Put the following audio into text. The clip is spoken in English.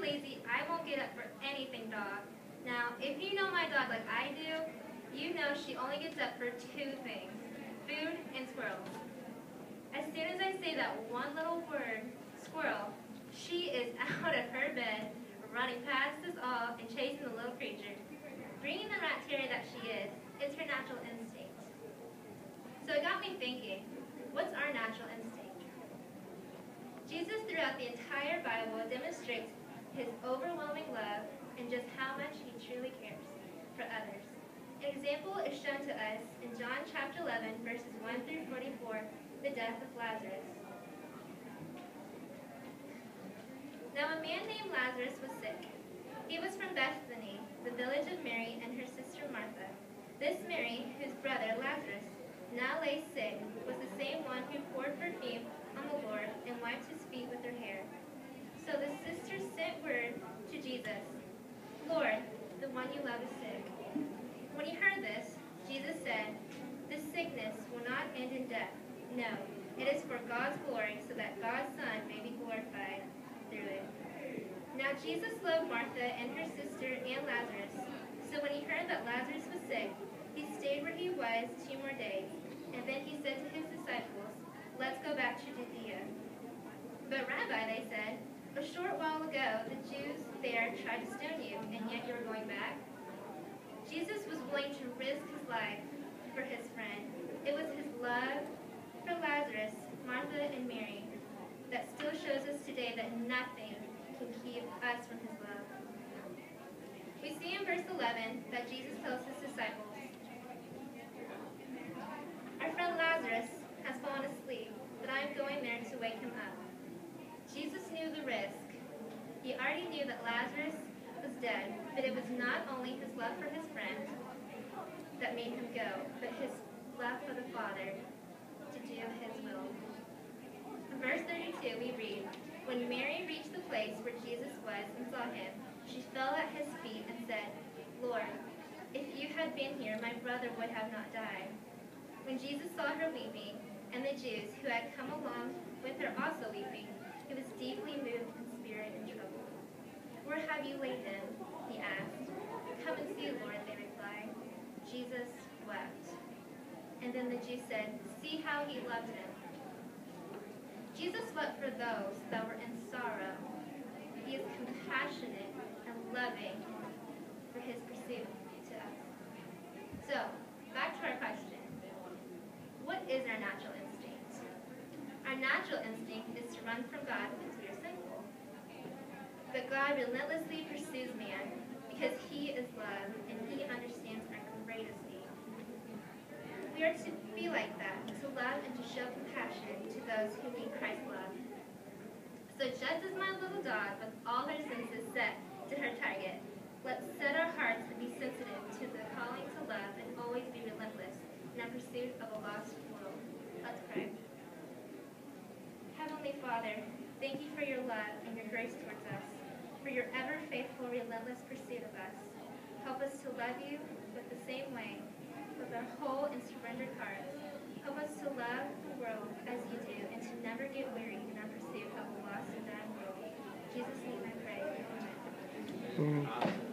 lazy, I won't get up for anything dog. Now, if you know my dog like I do, you know she only gets up for two things, food and squirrels. As soon as I say that one little word, squirrel, she is out of her bed, running past us all and chasing the little creature. Bringing the rat terrier that she is, it's her natural instinct. So it got me thinking, what's our natural instinct? Jesus throughout the entire Bible demonstrates his overwhelming love and just how much he truly cares for others. An example is shown to us in John chapter 11, verses 1 through 44, the death of Lazarus. Now a man named Lazarus was sick. He was from Bethany, the village of Mary and her sister Martha. This Mary, whose brother Lazarus now lay sick, was the same one who poured perfume on the Lord and wiped his feet with her hair. So the sisters sent word to Jesus, "Lord, the one you love is sick." When he heard this, Jesus said, "This sickness will not end in death. No, it is for God's glory, so that God's Son may be glorified through it." Now Jesus loved Martha and her sister and Lazarus. So when he heard that Lazarus was sick, he stayed where he was 2 more days. And then he said to his disciples, "Let's go back to Judea." "But Rabbi," they said, "a short while ago the Jews there tried to stone you, and yet you are going back?" Jesus was willing to risk his life for his friend. It was his love for Lazarus, Martha, and Mary that still shows us today that nothing can keep us from his love. We see in verse 11 that Jesus tells his disciples, "Our friend Lazarus has fallen asleep, but I am going there to wake him up." Jesus knew the risk. He already knew that Lazarus was dead, but it was not only his love for his friend that made him go, but his love for the Father to do his will. In verse 32 we read, "When Mary reached the place where Jesus was and saw him, she fell at his feet and said, 'Lord, if you had been here, my brother would have not died.' When Jesus saw her weeping, and the Jews who had come along with her also weeping, he was deeply moved in spirit and troubled. 'Where have you laid him?' he asked. 'Come and see, Lord,' they replied. Jesus wept. And then the Jews said, 'See how he loved him.'" Jesus wept for those that were in sorrow. He is compassionate and loving for his pursuit to us. So, back to our question. What is our natural instinct? Our natural instinct is to run from God because we are sinful. But God relentlessly pursues man because he is love and he understands our greatest need. We are to be like that, to love and to show compassion to those who need Christ's love. So just as my little dog with all her senses set to her target, let's set our hearts and be sensitive to the calling to love and always be relentless in our pursuit of a lost world. Let's pray. Heavenly Father, thank you for your love and your grace towards us, for your ever-faithful, relentless pursuit of us. Help us to love you with the same way, with our whole and surrendered hearts. Help us to love the world as you do and to never get weary in our pursuit of a lost and dying world. In Jesus' name I pray. Amen.